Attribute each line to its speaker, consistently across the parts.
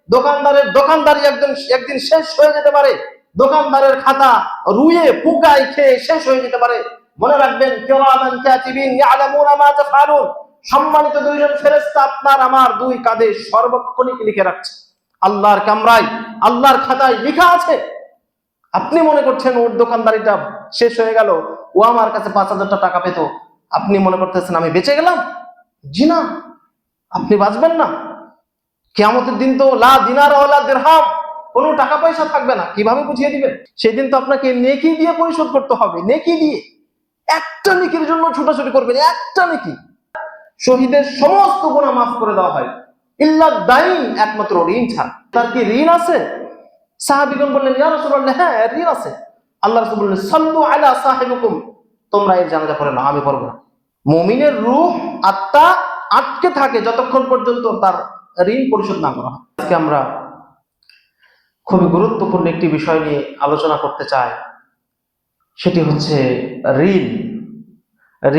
Speaker 1: দোকানদারের দোকানদারি একদিন শেষ হয়ে যেতে পারে, দোকানদারের খাতা রুয়ে পোকায় খেয়ে শেষ হয়ে যেতে পারে। মনে রাখবেন, কিরামান কাতিবিন ইয়ালামুনা মা তাফআলুন, সম্মানিত দুইজন ফেরেশতা আপনার আমার দুই কাঁধে সর্বক্ষণিক লিখে রাখছে। আল্লাহর কামরায়, আল্লাহর খাতায় লেখা আছে। আপনি মনে করছেন ওর দোকানদারিটা শেষ হয়ে গেল, ও আমার কাছে 5,000 টাকা পেত, আপনি মনে করতেছেন আমি বেঁচে গেলাম? জি না, আপনি বাঁচবেন না। কিয়ামতের দিন তো লা দিনার ওয়ালা দিরহাম, কোনো টাকা পয়সা থাকবে না। কিভাবে বুঝিয়ে দিবেন? সেদিন তো আপনাকে নেকি দিয়ে পরিশোধ করতে হবে, নেকি দিয়ে। একটা নেকির জন্য ছুটাছুটি করবেন, একটা নেকি। শহীদের সমস্ত গুনাহ মাফ করে দেওয়া হয়, ইল্লা দাইন, একমাত্র ঋণ ছাড়া। তার কি ঋণ আছে? সাহাবীগণ বললেন, ইয়া রাসূলুল্লাহ, হ্যাঁ ঋণ আছে। আল্লাহ রাসূল বললেন, সাল্লু আলা সাহিবিকুম, তোমরা এর জানাজা পড়ে নাও, আমি পড়বো না। মুমিনের রূহ, আত্মা আটকে থাকে যতক্ষণ পর্যন্ত তার ঋণ পরিশোধ না করা হয়। আজকে আমরা খুবই গুরুত্বপূর্ণ একটি বিষয় নিয়ে আলোচনা করতে চাই, সেটি হচ্ছে ঋণ।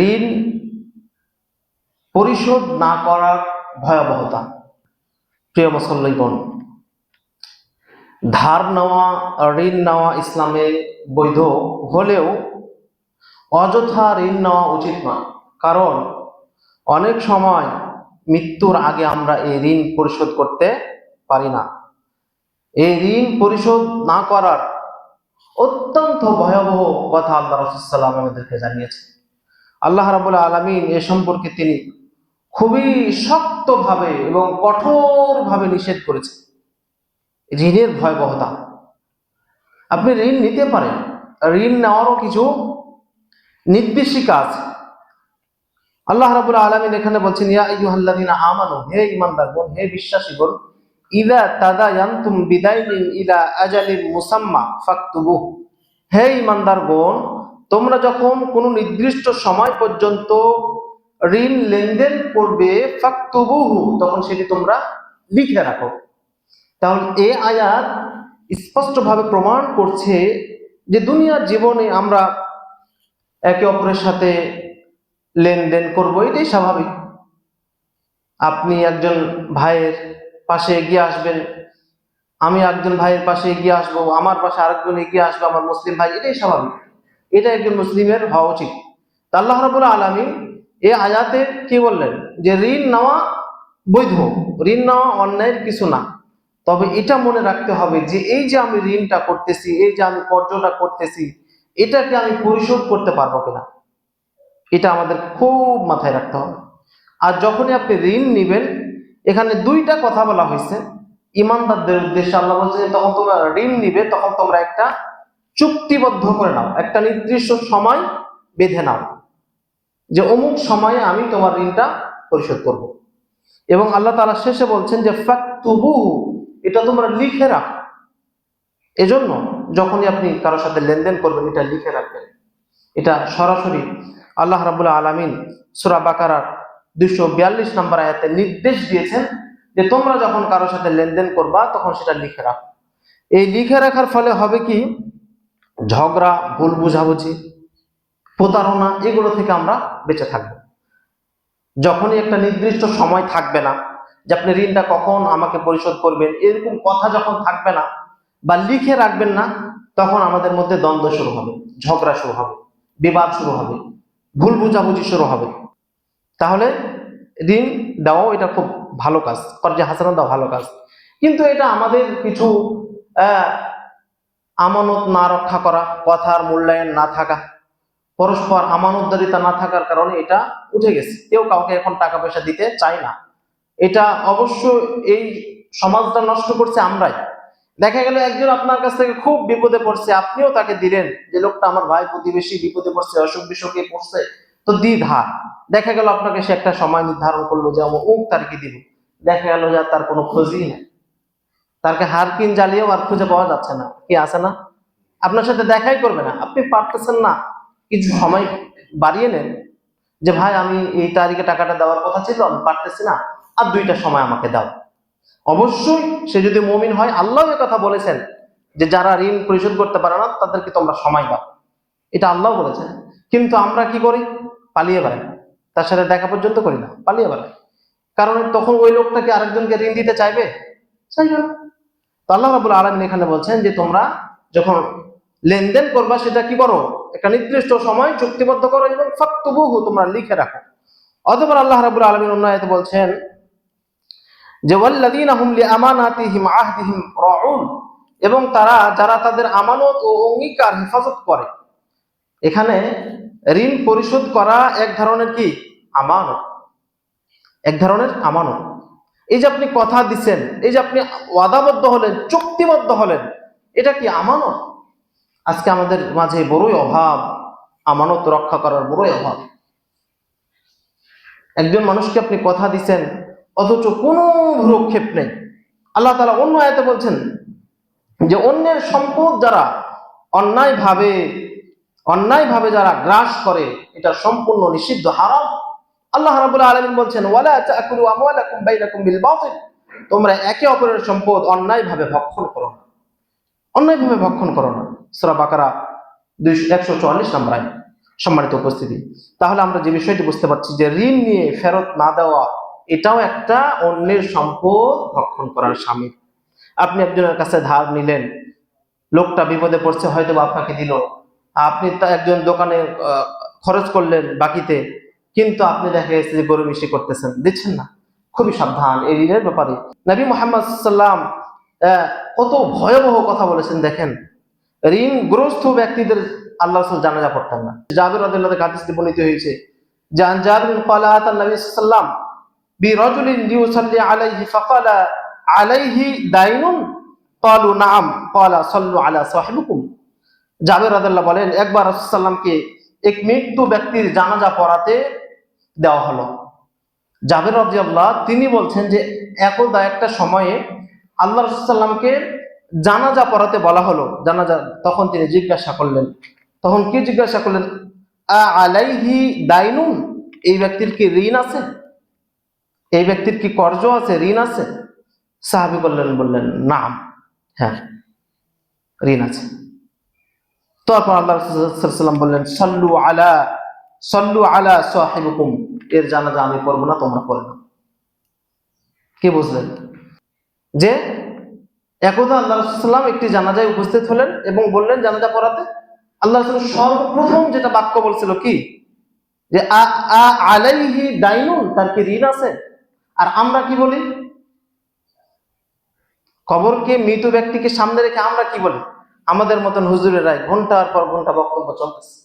Speaker 1: ঋণ পরিশোধ না করার ভয়াবহতা। প্রিয় মুসল্লিগণ, ধার নেওয়া, ঋণ নেওয়া ইসলামে বৈধ হলেও অযথা ঋণ নেওয়া উচিত নয়। কারণ অনেক সময় মৃত্যুর আগে আমরা এই ঋণ পরিশোধ করতে পারি না। এই ঋণ পরিশোধ না করার অত্যন্ত ভয়াবহ কথা আল্লাহ রাসূল সাল্লাল্লাহু আলাইহি ওয়াসাল্লাম আমাদেরকে জানিয়েছেন। আল্লাহ রাব্বুল আলামিন এ সম্পর্কে তিনি খুবই শক্তভাবে এবং কঠোরভাবে নিষেধ করেছেন। ঋণের ভয়াবহতা। আপনি ঋণ নিতে পারেন, ঋণ নেওয়ারও কিছু নির্দেশিকা আছে। আল্লাহ রাব্বুল আলামিন এখানে বলছেন, ইয়া আইয়ুহাল্লাযীনা আমানু, হে ঈমানদারগণ, হে বিশ্বাসীগণ, ইযা তাদায়ানতুম বিদাইনিন ইলা আজালিন মুসাম্মা ফাকতুবুহু, হে ঈমানদারগণ, তোমরা যখন কোনো নির্দিষ্ট সময় পর্যন্ত ঋণ লেনদেন করবে, ফাকতুবুহু, তখন সেটি তোমরা লিখে রাখো। তাহলে এই আয়াত স্পষ্টভাবে প্রমাণ করছে যে দুনিয়ার জীবনে আমরা একে অপরের সাথে লেনদেন করবো, এটাই স্বাভাবিক। আপনি একজন ভাইয়ের পাশে এগিয়ে আসবেন, আমি একজন ভাইয়ের পাশে এগিয়ে আসবো, আমার পাশে আরেকজন এগিয়ে আসবে, আমার মুসলিম ভাই, এটাই স্বাভাবিক। এটা একজন মুসলিমের হওয়া উচিত। আল্লাহ রাব্বুল আলামিন এই আয়াতে কি বললেন? যে ঋণ নেওয়া বৈধ, ঋণ নেওয়া অন্যায়ের কিছু না। তবে এটা মনে রাখতে হবে যে এই যে আমি ঋণটা করতেছি, এই যে আমি কর্জটা করতেছি, এটাকে আমি পরিশোধ করতে পারবো কিনা, এটা আমাদের খুব মাথায় রাখতে হবে। আর যখনই আপনি ঋণ নেবেন, এখানে দুইটা কথা বলা হয়েছে ইমানদারদের উদ্দেশ্যে। আল্লাহ বলছে যে তখন তোমরা ঋণ নিবে, তখন তোমরা একটা চুক্তিবদ্ধ করে নাও, একটা নির্দিষ্ট সময় বেঁধে নাও, যে অমুক সময়ে আমি তোমার ঋণটা পরিশোধ করব। এবং আল্লাহ তাআলা শেষে বলছেন যে ফাকতুবুহু, এটা তোমরা লিখে রাখো। এজন্য যখনই আপনি কারোর সাথে লেনদেন করবেন, এটা লিখে রাখবেন। এটা সরাসরি আল্লাহ রাব্বুল আলামিন সূরা বাকারার 242 নম্বর আয়াতে নির্দেশ দিয়েছেন যে তোমরা যখন কারোর সাথে লেনদেন করবা, তখন সেটা লিখে রাখো। এই লিখে রাখার ফলে হবে কি? ঝগড়া, ভুল বুঝাবুঝি, প্রতারণা, এগুলো থেকে আমরা বেঁচে থাকব। যখনই একটা নির্দিষ্ট সময় থাকবে না যে আপনি ঋণটা কখন আমাকে পরিশোধ করবেন, এরকম কথা যখন থাকবে না বা লিখে রাখবেন না, তখন আমাদের মধ্যে দ্বন্দ্ব শুরু হবে, ঝগড়া শুরু হবে, বিবাদ শুরু হবে, ভুল বুঝাবুঝি শুরু হবে। তাহলে ঋণ দেওয়াও এটা খুব ভালো কাজ, কর্জে হাসানা দেওয়া ভালো কাজ। কিন্তু এটা আমাদের কিছু আমানত না রক্ষা করা, কথার মূল্যায়ন না থাকা, পরস্পর আমানতদারিতা না থাকার কারণে এটা উঠে গেছে। কেউ কাউকে এখন টাকা পয়সা দিতে চায় না। এটা অবশ্য এই সমাজটা নষ্ট করছে আমরাই। দেখা গেল একজন আপনার কাছ থেকে খুব বিপদে পড়ছে, আপনিও তাকে দিলেন, যে লোকটা আমার ভাই, প্রতিবেশী, বিপদে পড়ছে, অসুখ বিসুখে পড়ছে, তো দি ধার। দেখা গেল আপনাকে সে একটা সময় নির্ধারণ করলো যে আমার তারিখে দিব। দেখা গেল যে তার কোনো খোঁজই নেই, তাকে হারকিন জ্বালিয়েও আর খুঁজে পাওয়া যাচ্ছে না। কি আছে না? আপনার সাথে দেখাই করবে না। আপনি পারতেছেন না, কিছু সময় বাড়িয়ে নেন, যে ভাই আমি এই তারিখে টাকাটা দেওয়ার কথা ছিল, আমি পারতেছি না, আর 2টা সময় আমাকে দাও। অবশ্যই সে যদি মুমিন হয়, আল্লাহ এ কথা বলেছেন যে যারা ঋণ পরিশোধ করতে পারে না তাদেরকে তোমরা সময় দাও, এটা আল্লাহ বলেছেন। কিন্তু আমরা কি করি? পালিয়ে বেড়াই, তার সাথে দেখা পর্যন্ত করি না, পালিয়ে বেড়াই। কারণ তখন ওই লোকটাকে আরেকজনকে ঋণ দিতে চাইবে, চাইবে না। তো আল্লাহ রাব্বুল আলামিন এখানে বলছেন যে তোমরা যখন লেনদেন করবা সেটা কি করো, একটা নির্দিষ্ট সময় চুক্তিবদ্ধ করো এবং ফাকতুবুহু, তোমরা লিখে রাখো। অতঃপর আল্লাহ রাব্বুল আলামিন অন্য আয়াতে বলছেন যে ওয়াল্লাযীনা হুম লিআমানাতিহিম আহদিহিম রাউন, এবং যারা তাদের আমানত ও অঙ্গীকার হেফাজত করে। এখানে ঋণ পরিশোধ করা এক ধরনের কি আমানত, এক ধরনের আমানত। এই যে আপনি কথা দিচ্ছেন, এই যে আপনি ওয়াদাবদ্ধ হলেন, চুক্তিবদ্ধ হলেন, এটা কি আমানত। আজকে আমাদের মাঝে বড়ই অভাব, আমানত রক্ষা করার বড়ই অভাব। একজন মানুষকে আপনি কথা দিচ্ছেন অথচ কোনো ভ্রুক্ষেপ নেই। আল্লাহ তাআলা অন্য আয়াতে বলছেন যে অন্যের সম্পদ যারা অন্যায়ভাবে যারা গ্রাস করে এটা সম্পূর্ণ নিষিদ্ধ, হারাম। আল্লাহ রাব্বুল আলামিন বলছেন ওয়ালা তাকুলু আমওয়ালাকুম বাইনাকুম বিল বাতিল, তোমরা একে অপরের সম্পদ অন্যায়ভাবে ভক্ষণ করো না, অন্যায়ভাবে ভক্ষণ করো না। সূরা বাকারা 144 নম্বর আয়াত। সম্মানিত উপস্থিতি, তাহলে আমরা যে বিষয়টি বুঝতে পারছি যে ঋণ নিয়ে ফেরত না দেওয়া এটাও একটা অন্যের সম্পদ ভক্ষণ করার শামিল। আপনি একজনের কাছে ধার নিলেন, লোকটা বিপদে পড়ছে, হয়তো আপনাকে দিল, আপনি একজন দোকানে খরচ করলেন বাকিতে, কিন্তু আপনি দেখা গেছে যে গরু মিশি করতেছেন, দিচ্ছেন না। খুবই সাবধান এই ঋণের ব্যাপারে। নবী মুহাম্মদ সাল্লাল্লাহু আলাইহি ওয়াসাল্লাম কত ভয়াবহ কথা বলেছেন দেখেন। ঋণগ্রস্ত ব্যক্তিদের আল্লাহ রাসূল জানাজা পড়তেন না। জাবির রাদিয়াল্লাহু আনহু হাদিসে বর্ণিত হয়েছে জান জাবির ক্বালা আতা নবী সাল্লাল্লাহু আলাইহি ওয়াসাল্লাম বিরাজুলিন লিউসাল্লি আলাইহি ফাকালা আলাইহি দাইনুন ক্বালু নাআম ক্বালা সাল্লু আলা সাহিবিকুম। জাবির রাদিয়াল্লাহু বলেন একবার রাসূল সাল্লামকে এক মৃত্যু ব্যক্তির জানাজা পড়াতে দেওয়া হলো। জাবির রাদিয়াল্লাহু তিনি বলছেন যে একদা একটা সময়ে আল্লাহ রাসূল সাল্লামকে জানাজা পড়াতে বলা হলো, জানাজা। তখন তিনি জিজ্ঞাসা করলেন, তখন কি জিজ্ঞাসা করলেন? আ আলাইহি দাইনুন, এই ব্যক্তির কি ঋণ আছে, এই ব্যক্তির কি কর্জ আছে, ঋণ আছে? সাহাবী বললেন নাম, হ্যাঁ ঋণ আছে। তারপর আল্লাহ রাসূল সাল্লাল্লাহু আলাইহি ওয়াসাল্লাম বললেন সাল্লু আলা সাহিবিকুম, এর জানাজা আমি পড়ব না, তোমরা পড়ো না। কি বুঝলেন? যে একদা আল্লাহ রাসূল সাল্লাল্লাহু আলাইহি ওয়াসাল্লাম একটি জানাজায় উপস্থিত হলেন এবং বললেন জানাজা পড়াতে। আল্লাহ রাসূল সর্বপ্রথম যেটা বাক্য বলছিল কি, যে আলাইহি দাইনুন, তার কি ঋণ আছে? আর আমরা কি বলি? কবরকে, মৃত ব্যক্তিকে সামনে রেখে আমরা কি বলি? আমাদের মতন হুজুরেরাই ঘন্টার পর ঘন্টা বক্তব্য চলতেছে,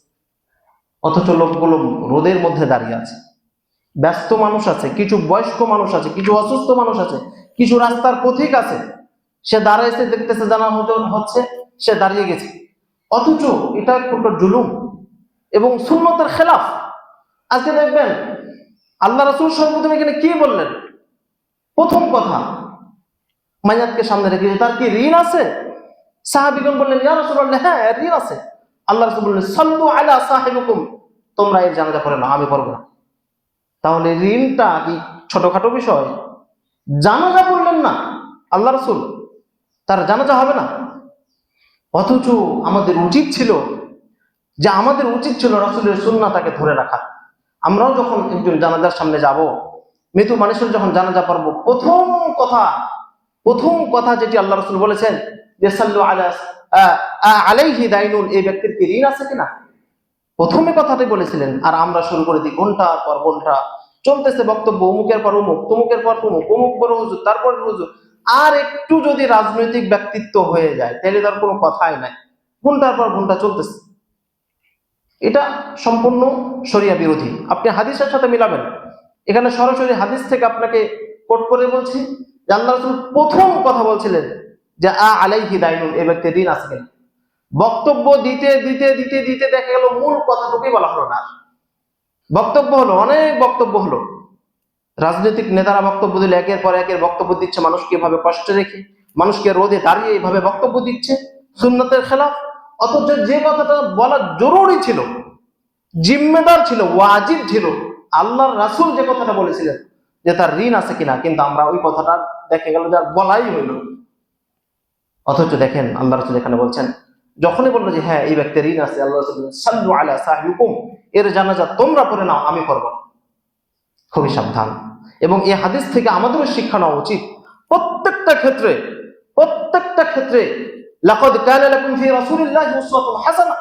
Speaker 1: অথচ লোকগুলো রোদের মধ্যে দাঁড়িয়ে আছে। ব্যস্ত মানুষ আছে, কিছু বয়স্ক মানুষ আছে, কিছু অসুস্থ মানুষ আছে, কিছু রাস্তার পথিক আছে, সে দাঁড়াইছে, দেখতেছে জানা হচ্ছে, সে দাঁড়িয়ে গেছে। অথচ এটা একটা জুলুম এবং সুন্নতের খেলাফ। আজকে দেখবেন আল্লাহ রাসূল সর্বপ্রথম এখানে কি বললেন? প্রথম কথা, মাইয়াতকে সামনে রেখে তার কি ঋণ আছে? সাহাবীগণ বললেন ইয়া রাসূলুল্লাহ, হ্যাঁ ঋণ আছে। আল্লাহ রাসূল বললেন সাল্লু আলা সাহিবিকুম, তোমরা এর জানাজা পড়ো না, আমি পড়বো না। তাহলে ঋণটা কি ছোটখাটো বিষয়? জানাজা পড়লেন না আল্লাহ রাসূল, তার জানাজা হবে না? অথচ আমাদের উচিত ছিল রাসূলের সুন্নাহটাকে ধরে রাখা। আমরাও যখন একজন জানাজার সামনে যাব, মৃত মানুষের যখন জানাজা পড়ব, প্রথম কথা যেটি আল্লাহ রাসূল বলেছেন যে সাল্লু আলাইহি দাইনুন, এই ব্যক্তির কি ঋণ আছে কিনা, প্রথমে কথাটি বলেছিলেন। আর আমরা শুরু করে দিই ঘন্টার পর ঘন্টা চলতেছে বক্তব্য, অমুকের পর অমুক, তমুকের পর তমুক, অমুক বড় হুজুর, তারপর হুজুর। আর একটু যদি রাজনৈতিক ব্যক্তিত্ব হয়ে যায় তাহলে তার কোনো কথাই নাই, ঘন্টার পর ঘন্টা চলতেছে। এটা সম্পূর্ণ শরিয়া বিরোধী। আপনি হাদিসের সাথে মিলাবেন, এখানে সরাসরি হাদিস থেকে আপনাকে কোট করে বলছি যে আল্লাহ রাসূল প্রথম কথা বলছিলেন যে আলাইহি দাইনুন, এই ব্যক্তির ঋণ আছে কিনা। বক্তব্য দিতে দিতে দিতে দিতে দেখা গেল মূল কথাটুকুই বলা হলো না। বক্তব্য হলো, অনেক বক্তব্য হলো, রাজনৈতিক নেতারা বক্তব্য দিলে একের পর একের বক্তব্য দিচ্ছে, মানুষকে এভাবে কষ্টে রেখে, মানুষকে রোদে দাঁড়িয়ে এইভাবে বক্তব্য দিচ্ছে সুন্নতের খেলাফ। অথচ যে কথাটা বলা জরুরি ছিল, জিম্মেদার ছিল, ওয়াজিব ছিল, আল্লাহর রাসূল যে কথাটা বলেছিলেন যে তার ঋণ আছে কিনা, কিন্তু আমরা ওই কথাটা দেখে গেল যা বলাই হইল। অথচ দেখেন আল্লাহ রাসূল এখানে বলছেন, যখনই বললো যে হ্যাঁ এই ব্যক্তির ঋণ আছে, আল্লাহ রাসূল বলেন সাল্লু আলা সাহিবিকুম, এর জানাজা তোমরা পড়ে নাও, আমি পড়ব না। খুবই সাবধান। এবং এই হাদিস থেকে আমাদেরও শিক্ষা নেওয়া উচিত, প্রত্যেক প্রত্যেকটা ক্ষেত্রে লাকাদ কানা লাকুম ফি রাসূলিল্লাহি উসওয়াতুন হাসানাহ,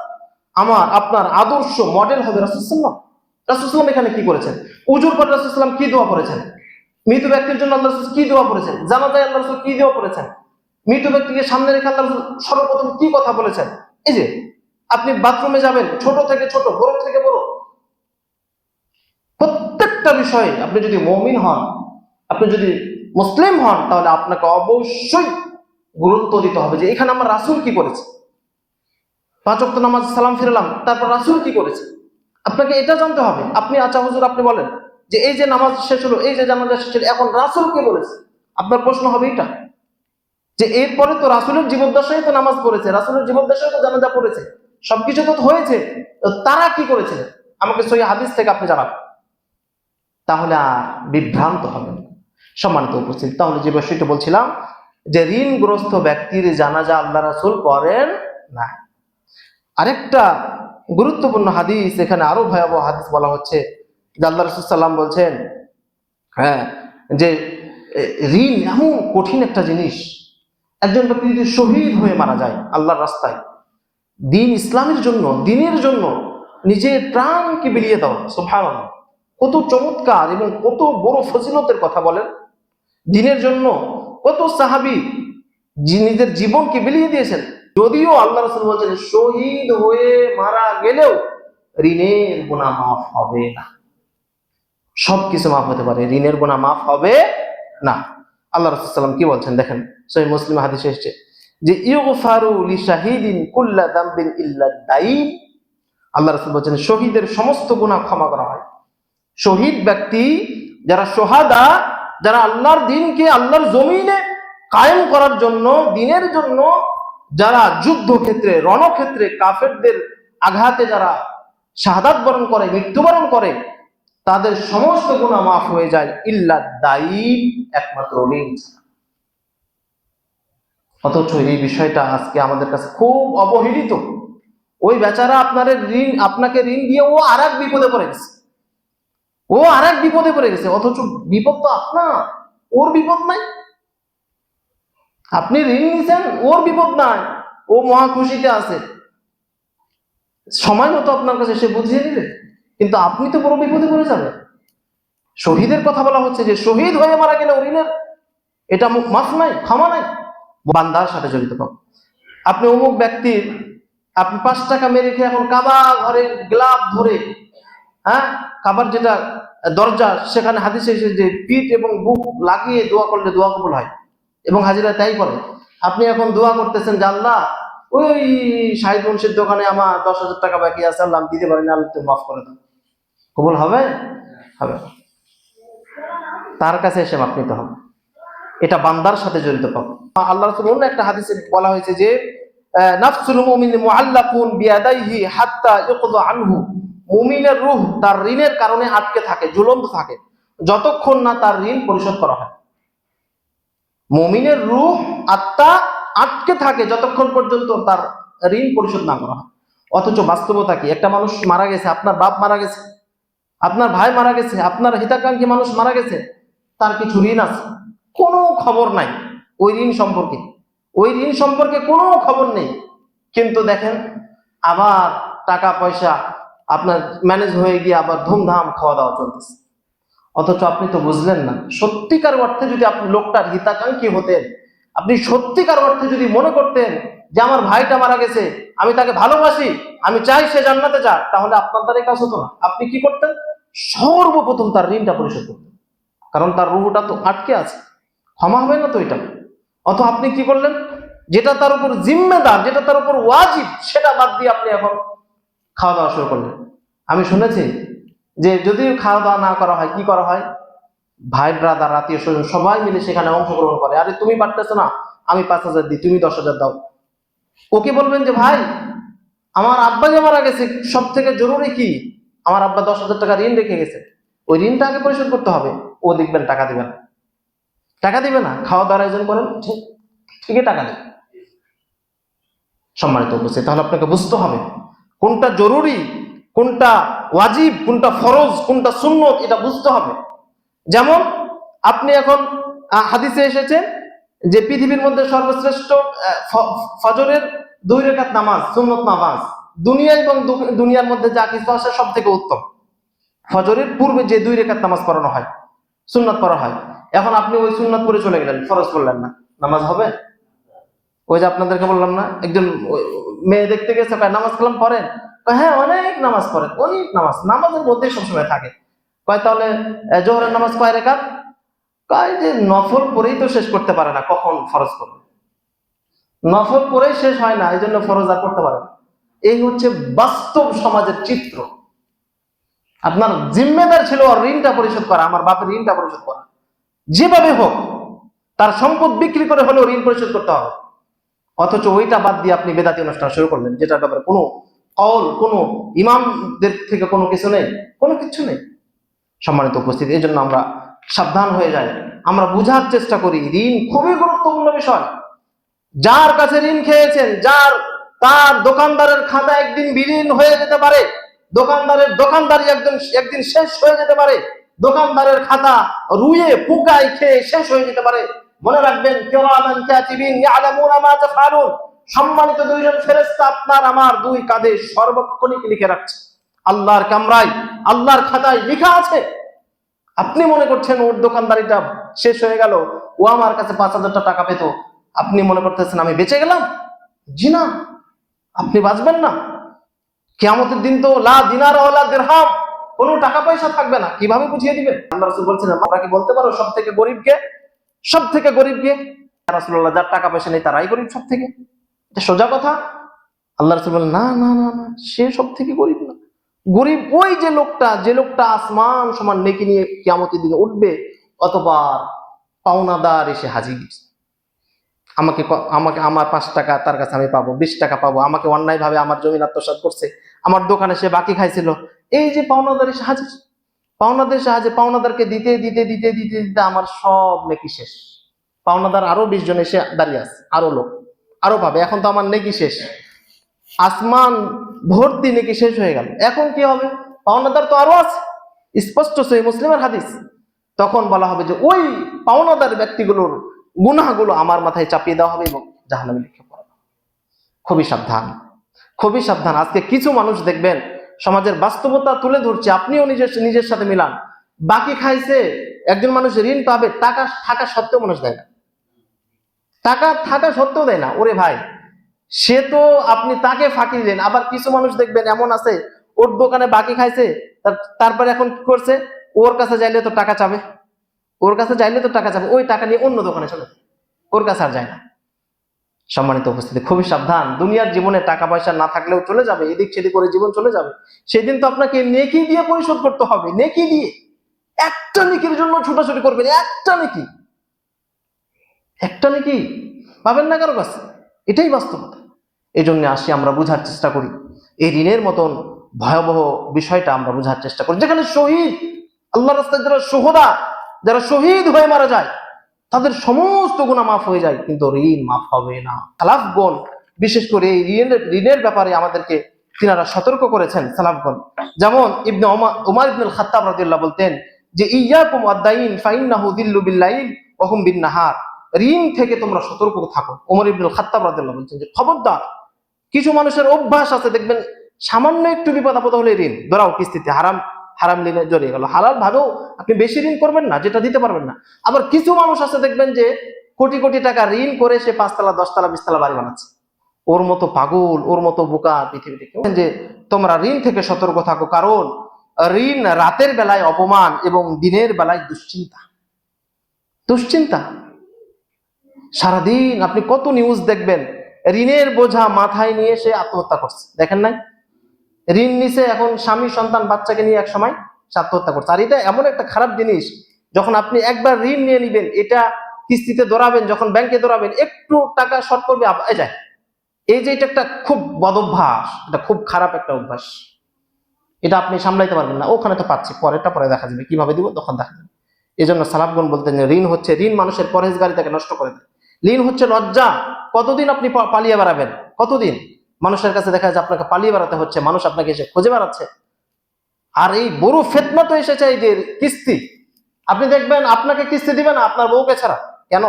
Speaker 1: আমার আপনার আদর্শ মডেল হবে রাসূল সাল্লাল্লাহু আলাইহি ওয়াসাল্লাম। রাসূল সাল্লাল্লাহু আলাইহি ওয়াসাল্লাম এখানে কি করেছেন? উজুর পর রাসূল সাল্লাল্লাহু আলাইহি ওয়াসাল্লাম কি দোয়া করেছেন? মৃত ব্যক্তির জন্য আল্লাহ রাসূল কি দোয়া করেছেন? জানাজায় আল্লাহ রাসূল কি দোয়া করেছেন? মৃত ব্যক্তিকে সামনে রেখে আল্লাহ রাসূল সর্বপ্রথম কি কথা বলেছেন? এই যে আপনি বাথরুমে যাবেন, ছোট থেকে ছোট, বড় থেকে বড়, প্রত্যেকটা বিষয়ে আপনি যদি মুমিন হন, আপনি যদি মুসলিম হন, তাহলে আপনাকে অবশ্যই গুরুত্ব দিতে হবে যে এখানে আমার রাসূল কি করেছে। 5 ওয়াক্ত নামাজ সালাম ফিরালাম, তারপর রাসূল কি করেছে আপনাকে এটা জানতে হবে। আপনি আচ্ছা হুজুর আপনি বলেন যে এই যে নামাজ শেষ হলো, এই যে জানাজা শেষ হলো, এখন রাসূল কি বলেছে? আপনার প্রশ্ন হবে এটা যে এরপরে তো রাসূলের জীবদ্দশায় তো নামাজ পড়েছে, রাসূলের জীবদ্দশায় তো জানাজা পড়েছে, সবকিছু তো হয়েছে, তো তারা কি করেছে আমাকে সহিহ হাদিস থেকে আপনি জানান, তাহলে আর বিভ্রান্ত হবেন। সম্মানিত উপস্থিত, তাহলে যে বিষয়টা বলছিলাম যে ঋণগ্রস্ত ব্যক্তির জানাজা আল্লাহ রাসূল পড়েন না। আরেকটা গুরুত্বপূর্ণ হাদিস, এখানে আরো ভয়াবহ হাদিস বলা হচ্ছে যে আল্লাহ রাসূল সাল্লাম বলছেন, হ্যাঁ, যে ঋণ এমন কঠিন একটা জিনিস, একজন ব্যক্তি যদি শহীদ হয়ে মারা যায় আল্লাহর রাস্তায় দিন ইসলামের জন্য, দিনের জন্য নিজের প্রাণকে বিলিয়ে দাও, সুবহানাল্লাহ, কত চমৎকার এবং কত বড় ফজিলতের কথা বলেন। দিনের জন্য কত সাহাবী নিজের জীবনকে বিলিয়ে দিয়েছেন। যদিও আল্লাহ রাসূল বলেছেন শহীদ হয়ে মারা গেলেও ঋণের গুনাহ মাফ হবে না। সবকিছু মাফ হতে পারে, ঋণের গুনাহ মাফ হবে না। আল্লাহ রাসূল সাল্লাল্লাহু আলাইহি ওয়াসাল্লাম কি বলছেন দেখেন, সহিহ মুসলিম হাদিসে এসেছে যে ইউগফারু লিশাহিদিন কুল্লা যামবিন ইল্লা দাইন। আল্লাহ রাসূল বলেছেন শহীদের সমস্ত গুনাহ ক্ষমা করা হয়। শহীদ ব্যক্তি যারা সোহাদা, যারা আল্লাহর দ্বীনকে আল্লাহর জমিনে কায়েম করার জন্য, দ্বীনের জন্য যারা যুদ্ধক্ষেত্রে, রণক্ষেত্রে কাফেরদের আঘাতে যারা শাহাদাত বরণ করে, মৃত্যুবরণ করে, তাদের সমস্ত গুনাহ মাফ হয়ে যায় ইল্লা দাইন, একমাত্র ঋণ। অথচ এই বিষয়টা আজকে আমাদের কাছে খুব অবহেলিত। ওই বেচারা আপনাকে ঋণ দিয়ে ও আরেক বিপদে পড়ে গেছে, অথচ বিপদ তো আপনার, ওর বিপদ নাই। আপনি ঋণ নিছেন, ওর বিপদ নাই, ও মহা খুশিতে আছে, সময় মতো আপনার কাছে সে বুঝিয়ে দিবে, কিন্তু আপনি তো বড় বিপদে পড়ে যাবেন। শহীদের কথা বলা হচ্ছে যে শহীদ হয়ে মারা গেলে ঋণের এটা মাফ নাই, ক্ষমা নাই, বান্দার সাথে জড়িত পাব। আপনি অমুক ব্যক্তির আপনি 5 টাকা মেরে খেয়ে এখন কাবা ঘরের গ্লাভ ধরে, হ্যাঁ, কাবার যেটা দরজা, সেখানে হাদিসে এসেছে যে পিঠ এবং বুক লাগিয়ে দোয়া করলে দোয়া কবুল হয়, এবং হাজিরা তাই করে। আপনি এখন দোয়া করতেছেন যে আল্লাহ ওই শাহিদ মুন্সির দোকানে আমার 10,000 টাকা বাকি আছে, আল্লাহ দিতে পারি না, আল্লাহ তুমি মাফ করে দাও, কবুল হবে? হবে। তার কাছে এসে মাপ নিতে হবে, এটা বান্দার সাথে জড়িত পাব। আল্লাহ রাসূল অন্য একটা হাদিসে বলা হয়েছে যে নাফসুল মুমিন মুআল্লাকুন বিয়াদাইহি হাত্তা ইউকযা আনহু, মুমিনের রূহ তার ঋণের কারণে আটকে থাকে, ঝুলন্ত থাকে, যতক্ষণ না তার ঋণ পরিশোধ করা হয়। মুমিনের রূহ, আত্মা আটকে থাকে যতক্ষণ পর্যন্ত তার ঋণ পরিশোধ না করা হয়। অথচ বাস্তবতা কি? একটা মানুষ মারা গেছে, আপনার বাপ মারা গেছে, আপনার ভাই মারা গেছে, আপনার হিতাকাঙ্ক্ষী মানুষ মারা গেছে, তার কিছু ঋণ আছে, কোনো খবর নাই ওই ঋণ সম্পর্কে কোনো খবর নেই। কিন্তু দেখেন আবার টাকা পয়সা আপনার ম্যানেজ হয়ে গিয়ে আবার ধুমধাম খাওয়া দাওয়া চলতেছে। অথচ আপনি তো বুঝলেন না, সত্যিকার অর্থে যদি আপনি লোকটার হিতাকাঙ্ক্ষী হতেন, আপনি সত্যিকার অর্থে যদি মনে করতেন যে আমার ভাইটা মারা গেছে, আমি তাকে ভালোবাসি, আমি চাই সে জান্নাতে যাক, তাহলে আপনার দ্বারা কাজ হতো না। আপনি কি করতেন? সর্বপ্রথম তার ঋণটা পরিশোধ করতেন, কারণ তার রুহটা তো আটকে আছে, ক্ষমা হবে না তো এটা। অথবা আপনি কি করলেন? যেটা তার উপর জিম্মেদার, যেটা তার উপর ওয়াজিব, সেটা বাদ দিয়ে আপনি এখন খাওয়া দাওয়া শুরু করলেন। আমি শুনেছি যে যদিও খাওয়া দাওয়া না করা হয়, কি করা হয়, ভাই ব্রাদার আত্মীয় স্বজন সবাই মিলে সেখানে অংশগ্রহণ করে। আরে তুমি পারতেছো না, আমি 5,000 দিই, তুমি 10,000 দাও। ওকে বলবেন যে ভাই আমার আব্বা যে মারা গেছে, সব থেকে জরুরি কি, আমার আব্বা 10,000 টাকা ঋণ রেখে গেছে, ওই ঋণটা আগে পরিশোধ করতে হবে। ও দেখবেন টাকা দিবে না, খাওয়া দাওয়ার আয়োজন করেন, ঠিকই টাকা দেবে। সম্মানিত উপস্থিত, তাহলে আপনাকে বুঝতে হবে কোনটা জরুরি, কোনটা ওয়াজিব, কোনটা ফরজ, কোনটা সুন্নত, এটা বুঝতে হবে। যেমন আপনি এখন হাদিসে এসেছে যে পৃথিবীর মধ্যে সর্বশ্রেষ্ঠ ফজরের 2 রাকাত নামাজ, সুন্নত নামাজ, দুনিয়া এবং দুনিয়ার মধ্যে যা কিছু আছে সব থেকে উত্তম। ফজরের পূর্বে যে 2 রাকাত নামাজ পড়ানো হয়, সুন্নাত পড়া হয়, এখন আপনি ওই সুন্নাত পড়ে চলে গেলেন, ফরজ পড়লেন না, নামাজ হবে? ওই যে আপনাদেরকে বললাম না, একজন মেয়ে দেখতে গেছে, নামাজ কালাম পড়েন? হ্যাঁ অনেক নামাজ পড়েন, অনেক নামাজ, নামাজের মধ্যেই সবসময় থাকে। তাহলে জোহরের নামাজ কয় রাকাত? কয় যে নফল পড়েই তো শেষ করতে পারে না, কখন ফরজ করবে? নফল পড়েই শেষ হয় না, এই জন্য ফরজ আর করতে পারে না। এই হচ্ছে বাস্তব সমাজের চিত্র। আপনার জিম্মেদার ছিল ঋণটা পরিশোধ করা, আমার বাপের ঋণটা পরিশোধ করা, যেভাবে হোক তার সম্পদ বিক্রি করে হলেও ঋণ পরিশোধ করতে হবে। অথচ ওইটা বাদ দিয়ে আপনি বেদাতি অনুষ্ঠান শুরু করলেন, যেটার ব্যাপারে কোনো কল, কোনো ইমামদের থেকে কোনো কিছু নেই, কোনো কিছু নেই। সম্মানিত উপস্থিতি, এই জন্য আমরা সাবধান হয়ে যাই, আমরা বুঝার চেষ্টা করি ঋণ খুবই গুরুত্বপূর্ণ বিষয়। যার কাছে ঋণ খেয়েছেন, তার দোকানদারের খাতা একদিন বিলীন হয়ে যেতে পারে, দোকানদারি একদিন শেষ হয়ে যেতে পারে, দোকানদারের খাতা রুয়ে পোকায় খেয়ে শেষ হয়ে যেতে পারে। মনে রাখবেন, কিরামান কাতিবিন ইয়ালামুনা মা তাফআলুন, সম্মানিত 2 জন ফেরেশতা আপনার আমার 2 কাঁধে সর্বক্ষণিক লিখে রাখছে। আল্লাহর কামরায়, আল্লাহর খাতায় লেখা আছে। আপনি মনে করছেন ওর দোকানদারিটা শেষ হয়ে গেল, ও আমার কাছে 5,000 টাকা পেত, আপনি মনে করতেছেন আমি বেঁচে গেলাম? জি না, আপনি বাঁচবেন না। কিয়ামতের দিন তো লা দিনার ওয়ালা দিরহাম, কোনো টাকা পয়সা থাকবে না। কিভাবে বুঝিয়ে দিবেন? আল্লাহ রাসূল বলছেন, আমরা কি বলতে পারো সব থেকে গরিব কে? সব থেকে গরিব কে? ইয়া রাসূলুল্লাহ, যার টাকা পয়সা নেই তারাই গরিব সব থেকে? এটা সোজা কথা। আল্লাহ রাসূল বলেন, না না না না, সে সব থেকে গরিব না। গরিব ওই যে লোকটা আসমান সমান নেকি নিয়ে কিয়ামতের দিনে উঠবে, অতঃপর পাওনাদার এসে হাজির। আমাকে আমার 5 টাকা তার কাছে আমি পাবো, 20 টাকা পাবো, আমাকে অন্যায় ভাবে আমার জমি আত্মসাৎ করছে, আমার দোকানে সে বাকি খাইছিল, এই যে পাওনাদার এসে হাজির। পাওনাদারকে দিতে দিতে দিতে দিতে দিতে আমার সব নেকি শেষ। পাওনাদার আরো 20 জন এসে দাঁড়িয়ে আছে, আরো লোক আরো পাবে। এখন তো আমার নেকি শেষ, আসমান ভর্তি নেকি শেষ হয়ে গেল, এখন কি হবে? পাওনাদার তো আরো আছে, স্পষ্ট সহিহ মুসলিমের হাদিস। তখন বলা হবে যে ওই পাওনাদার ব্যক্তিগুলোর গুনাহগুলো আমার মাথায় চাপিয়ে দেওয়া হবে এবং জাহান্নামে নিক্ষেপ করা হবে। খুবই সাবধান, খুবই সাবধান। আজকে কিছু মানুষ দেখবেন সমাজের বাস্তবতা তুলে ধরছে, আপনিও নিজের সাথে মিলান। বাকি খাইছে, একজন মানুষ ঋণ পাবে, টাকা থাকা সত্ত্বেও মানুষ দেয় না, টাকা থাকা সত্ত্বেও দেয় না। ওরে ভাই, সে তো আপনি তাকে ফাঁকি দিলেন। আবার কিছু মানুষ দেখবেন এমন আছে, ওর দোকানে বাকি খাইছে, তারপরে এখন কি করছে, ওর কাছে যাইলে তো টাকা চাবে, ওই টাকা নিয়ে অন্য দোকানে চলে, ওর কাছে আর যায় না। সম্মানিত উপস্থিতি, খুবই সাবধান। দুনিয়ার জীবনে টাকা পয়সা না থাকলেও চলে যাবে, এদিক সেদিক করে জীবন চলে যাবে। সেদিন তো আপনাকে নেকি দিয়ে পরিশোধ করতে হবে, নেকি দিয়ে। একটা নেকির জন্য ছুটাছুটি করবেন, একটা নেকি পাবেন না কারো কাছে, এটাই বাস্তবতা। এই জন্য আসি, আমরা বুঝার চেষ্টা করি এই ঋণের মতন ভয়াবহ বিষয়টা, আমরা বুঝার চেষ্টা করি। যেখানে শহীদ, আল্লাহর রাস্তায় যারা শহীদ হয়ে মারা যায়, তাদের সমস্ত গুনাহ মাফ হয়ে যায়, কিন্তু ঋণ মাফ হবে না। সালাফগণ বিশেষ করে এই ঋণের ব্যাপারে আমাদেরকে তিনারা সতর্ক করেছেন। সালাফগণ যেমন ইবনে উমর ইবনুল খাত্তাব রাদিয়াল্লাহু বলতেন যে ইয়াকুম আদ-দাইন ফাইন্নাহু দিল্লু বিল-লাইল ওয়া হুম বিন-নাহার, ঋণ থেকে তোমরা সতর্ক থাকো। ওমর ইবনুল খাত্তাব রাদিয়াল্লাহু বলছেন যে খবরদার, কিছু মানুষের অভ্যাস আছে, দেখবেন সামান্য একটু বিপদ আপদ হলে ঋণ ধরাও, কিস্তিতে হারাম ঋণে জড়িয়ে গেল। হালাল ভাবেও আপনি বেশি ঋণ করবেন না, যেটা দিতে পারবেন না। আবার কিছু মানুষ আছে দেখবেন যে কোটি কোটি টাকা ঋণ করে সে 5 তলা 10 তলা 20 তলা বাড়ি বানাচ্ছে। ওর মতো পাগল, ওর মতো বোকা পৃথিবীতে কেউ। যে তোমরা ঋণ থেকে সতর্ক থাকো, কারণ ঋণ রাতের বেলায় অপমান এবং দিনের বেলায় দুশ্চিন্তা। সারাদিন আপনি কত নিউজ দেখবেন, ঋণের বোঝা মাথায় নিয়ে সে আত্মহত্যা করছে, দেখেন নাই? ঋণ নিছে, এখন স্বামী সন্তান বাচ্চাকে নিয়ে এক সময় সে আত্মহত্যা করছে। আর এটা এমন একটা খারাপ জিনিস, যখন আপনি একবার ঋণ নিয়ে নিবেন, এটা কিস্তিতে ধরাবেন, যখন ব্যাংকে ধরাবেন, একটু টাকা শর্ট করবে যায়। এই যে এটা একটা খুব বদ অভ্যাস, এটা খুব খারাপ একটা অভ্যাস, এটা আপনি সামলাইতে পারবেন না। ওখানে তো পাচ্ছি, পরে দেখা যাবে, কিভাবে দিব তখন দেখা যাবে। এই জন্য সালাফগণ বলতেন যে ঋণ মানুষের পরহেজগারিতাকে নষ্ট করে দেয়। ঋণ হচ্ছে লজ্জা। কতদিন আপনি পালিয়ে বেড়াবেন? কতদিন মানুষের কাছে দেখা যায় আপনাকে পালিয়ে বেড়াতে হচ্ছে, মানুষ আপনাকে এসে খুঁজে বেড়াচ্ছে। আর এই বড় ফিতনা তো এসেছে এই যে কিস্তি। আপনি দেখবেন আপনাকে কিস্তি দিবে না আপনার বউকে ছাড়া। কেন?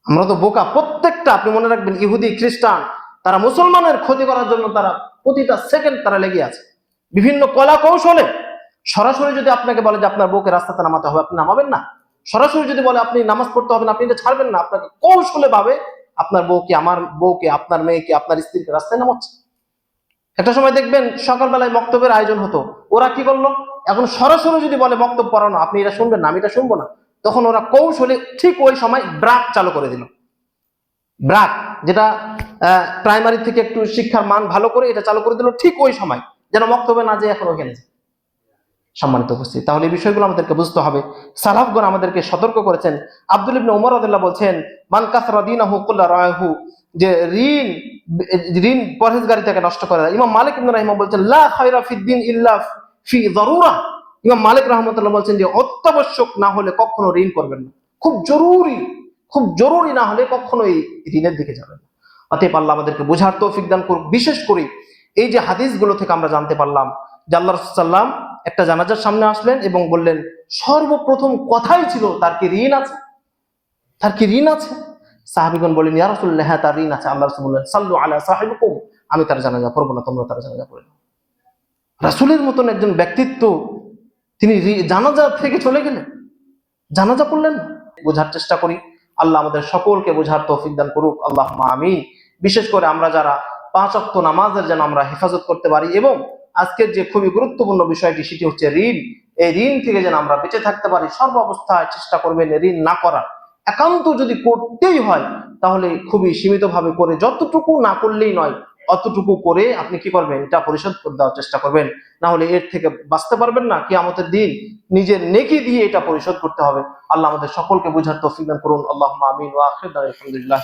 Speaker 1: আমরা তো বোকা প্রত্যেকটা। আপনি মনে রাখবেন, ইহুদি খ্রিস্টান তারা মুসলমানের ক্ষতি করার জন্য তারা প্রতিটা সেকেন্ড তারা লেগে আছে বিভিন্ন কলা কৌশলে। সরাসরি যদি আপনাকে বলে যে আপনার বউকে রাস্তাতে নামাতে হবে, আপনি নামাবেন না। সরাসরি যদি বলে আপনি নামাজ পড়তে হবে না, আপনি এটা ছাড়বেন না। আপনাকে কৌশলে ভাবে আপনার বউকে, আমার বউকে, আপনার মেয়েকে, আপনার স্ত্রীকে রাস্তায় নামাচ্ছে। একটা সময় দেখবেন সকালবেলায় বক্তব্যের আয়োজন হতো, ওরা কি করলো, এখন সরাসরি যদি বলে বক্তব্য পড়ানো, আপনি এটা শুনবেন না, আমি এটা শুনবো না, তখন ওরা কৌশলে ঠিক ওই সময় ব্রাক চালু করে দিল। ব্রাক, যেটা প্রাইমারি থেকে একটু শিক্ষার মান ভালো করে এটা চালু করে দিল ঠিক ওই সময়, যেন বক্তব্য না যে এখন ওখানে। সম্মানিত উপস্থিতি, তাহলে এই বিষয়গুলো আমাদেরকে বুঝতে হবে। সালাফগণ আমাদেরকে সতর্ক করেছেন। আব্দুল ইবনে উমর রাদিয়াল্লাহু বলছেন, মান কাসরা দীনাহু কুল্লা রাহু, যে ঋণ পরহেজগারিতাকে নষ্ট করে দেয়। ইমাম মালিক ইবনে রাহিমাহ বলছেন, লা খায়রা ফিদ দ্বীন ইল্লা ফি যারুরা। ইমাম মালিক রাহমাতুল্লাহ বলছেন যে অত্যাবশ্যক না হলে কখনো ঋণ করবেন না। খুব জরুরি না হলে কখনো এই ঋণের দিকে যাবেন না। অতএব আল্লাহ আমাদেরকে বোঝার তৌফিক দান করুক। বিশেষ করে এই যে হাদিসগুলো থেকে আমরা জানতে পারলাম যে আল্লাহ রাসূল সাল্লাল্লাহু আলাইহি ওয়াসাল্লাম একটা জানাজার সামনে আসলেন এবং বললেন, সর্বপ্রথম কথাই ছিল তার কি ঋণ আছে, তার কি ঋণ আছে। সাহাবীগণ বলেন, ইয়া রাসূলুল্লাহ, হ্যাঁ তার ঋণ আছে। আল্লাহ রাসূল বললেন, সাল্লু আলা সাহিবিকুম, আমি তার জানাজা পড়বো না, তোমরা তার জানাজা পড়ে নাও। রাসূলের মতন একজন ব্যক্তিত্ব, তিনি জানাজা থেকে চলে গেলেন, জানাজা পড়লেন না। বোঝার চেষ্টা করি। আল্লাহ আমাদের সকলকে বোঝার তৌফিক দান করুক, আল্লাহুম্মা আমিন। বিশেষ করে আমরা যারা 5 ওয়াক্ত নামাজের যেন আমরা হেফাজত করতে পারি, এবং আজকের যে খুবই গুরুত্বপূর্ণ বিষয়টি সেটি হচ্ছে ঋণ। এই ঋণ থেকে যেন আমরা বেঁচে থাকতে পারি। সর্ব অবস্থায় চেষ্টা করবেন ঋণ না করার। একান্ত যদি করতেই হয় তাহলে খুবই সীমিতভাবে করে, যতটুকু না করলেই নয় অতটুকু করে আপনি কি করবেন, এটা পরিশোধ করে দেওয়ার চেষ্টা করবেন। না হলে এর থেকে বাঁচতে পারবেন না। কিয়ামতের দিন নিজের নেকি দিয়ে এটা পরিশোধ করতে হবে। আল্লাহ আমাদের সকলকে বোঝার তৌফিক দান করুন। আল্লাহুম্মা আমিন। ওয়া আখিরু দাওয়ানা আলহামদুলিল্লাহ।